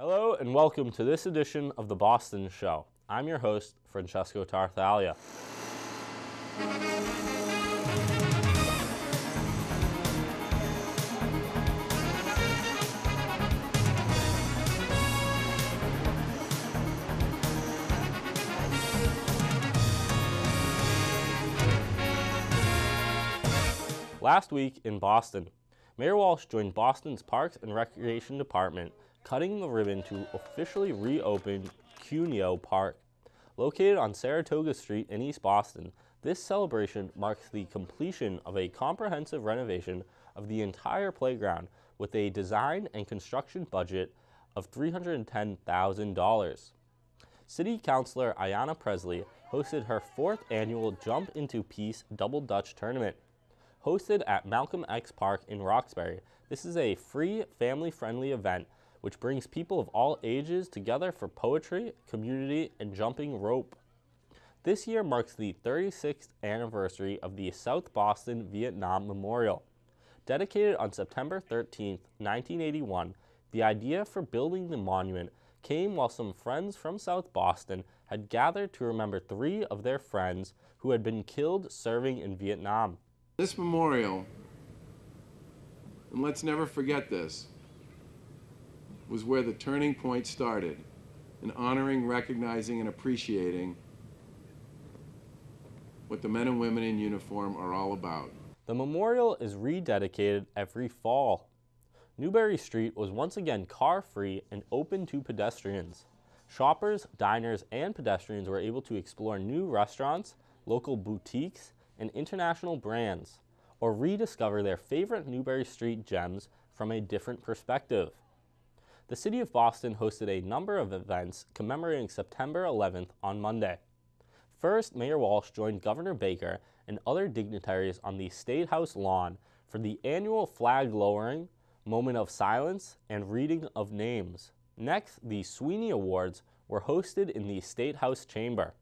Hello and welcome to this edition of The Boston Show. I'm your host, Francesco Tartaglia. Last week in Boston, Mayor Walsh joined Boston's Parks and Recreation Department, cutting the ribbon to officially reopen Cuneo Park. Located on Saratoga Street in East Boston, this celebration marks the completion of a comprehensive renovation of the entire playground with a design and construction budget of $310,000. City Councilor Ayanna Pressley hosted her fourth annual Jump into Peace Double Dutch Tournament. Hosted at Malcolm X Park in Roxbury, this is a free, family-friendly event which brings people of all ages together for poetry, community, and jumping rope. This year marks the 36th anniversary of the South Boston Vietnam Memorial. Dedicated on September 13, 1981, the idea for building the monument came while some friends from South Boston had gathered to remember three of their friends who had been killed serving in Vietnam. This memorial, and let's never forget this, was where the turning point started in honoring, recognizing, and appreciating what the men and women in uniform are all about. The memorial is rededicated every fall. Newbury Street was once again car-free and open to pedestrians. Shoppers, diners, and pedestrians were able to explore new restaurants, local boutiques, and international brands, or rediscover their favorite Newbury Street gems from a different perspective. The City of Boston hosted a number of events commemorating September 11th on Monday. First, Mayor Walsh joined Governor Baker and other dignitaries on the State House lawn for the annual flag lowering, moment of silence, and reading of names. Next, the Sweeney Awards were hosted in the State House chamber.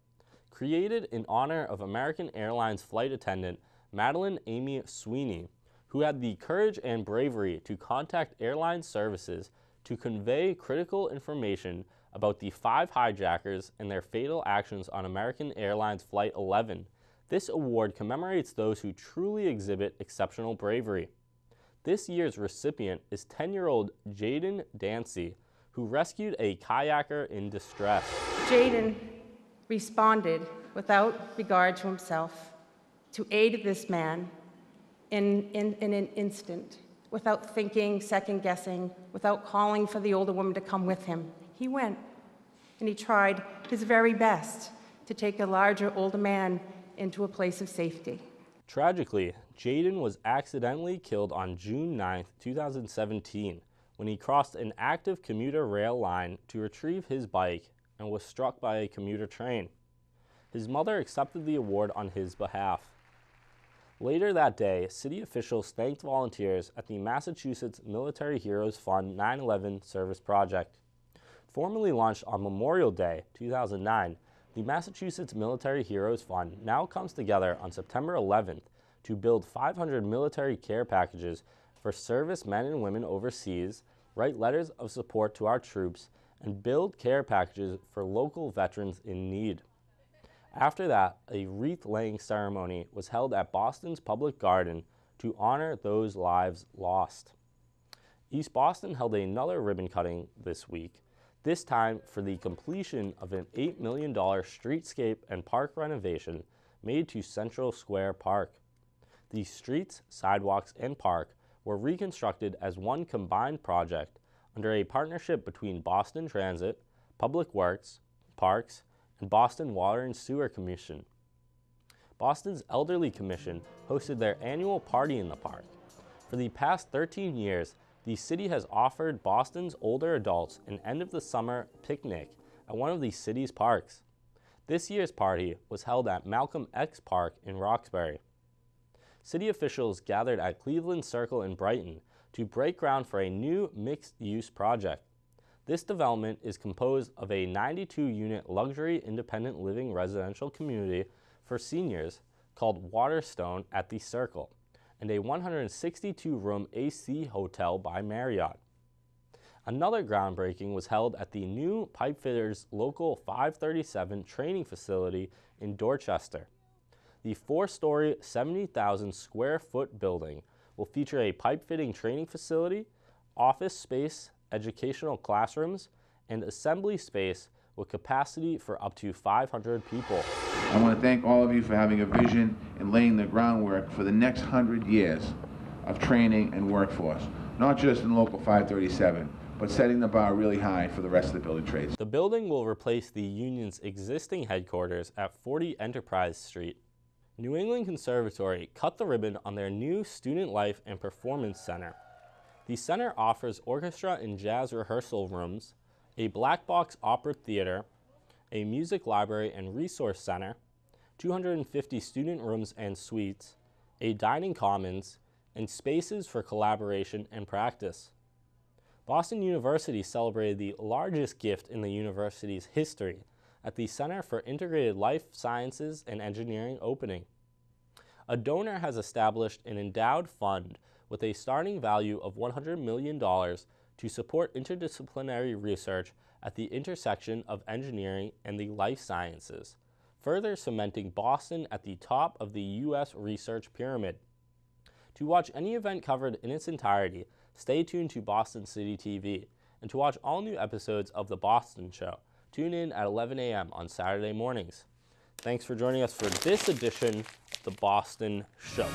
Created in honor of American Airlines flight attendant Madeline Amy Sweeney, who had the courage and bravery to contact airline services to convey critical information about the 5 hijackers and their fatal actions on American Airlines Flight 11. This award commemorates those who truly exhibit exceptional bravery. This year's recipient is 10-year-old Jaden Dancy, who rescued a kayaker in distress. Jaden responded without regard to himself to aid this man in an instant, without thinking, second-guessing, without calling for the older woman to come with him. He went, and he tried his very best to take a larger, older man into a place of safety. Tragically, Jaden was accidentally killed on June 9, 2017, when he crossed an active commuter rail line to retrieve his bike and was struck by a commuter train. His mother accepted the award on his behalf. Later that day, city officials thanked volunteers at the Massachusetts Military Heroes Fund 9/11 Service Project. Formally launched on Memorial Day 2009, the Massachusetts Military Heroes Fund now comes together on September 11th to build 500 military care packages for service men and women overseas, write letters of support to our troops, and build care packages for local veterans in need. After that, a wreath-laying ceremony was held at Boston's Public Garden to honor those lives lost. East Boston held another ribbon cutting this week, this time for the completion of an $8 million streetscape and park renovation made to Central Square Park. The streets, sidewalks, and park were reconstructed as one combined project under a partnership between Boston Transit, Public Works, Parks, and Boston Water and Sewer Commission. Boston's Elderly Commission hosted their annual party in the park. For the past 13 years, the city has offered Boston's older adults an end-of-the-summer picnic at one of the city's parks. This year's party was held at Malcolm X Park in Roxbury. City officials gathered at Cleveland Circle in Brighton to break ground for a new mixed-use project. This development is composed of a 92-unit luxury independent living residential community for seniors called Waterstone at the Circle, and a 162-room AC hotel by Marriott. Another groundbreaking was held at the new Pipefitters Local 537 training facility in Dorchester. The 4-story, 70,000 square foot building will feature a pipe fitting training facility, office space, educational classrooms, and assembly space with capacity for up to 500 people. I want to thank all of you for having a vision and laying the groundwork for the next 100 years of training and workforce, not just in Local 537, but setting the bar really high for the rest of the building trades. The building will replace the union's existing headquarters at 40 Enterprise Street. New England Conservatory cut the ribbon on their new Student Life and Performance Center. The center offers orchestra and jazz rehearsal rooms, a black box opera theater, a music library and resource center, 250 student rooms and suites, a dining commons, and spaces for collaboration and practice. Boston University celebrated the largest gift in the university's history at the Center for Integrated Life Sciences and Engineering opening. A donor has established an endowed fund with a starting value of $100 million to support interdisciplinary research at the intersection of engineering and the life sciences, further cementing Boston at the top of the U.S. research pyramid. To watch any event covered in its entirety, stay tuned to Boston City TV, and to watch all new episodes of The Boston Show, tune in at 11 a.m. on Saturday mornings. Thanks for joining us for this edition of The Boston Show.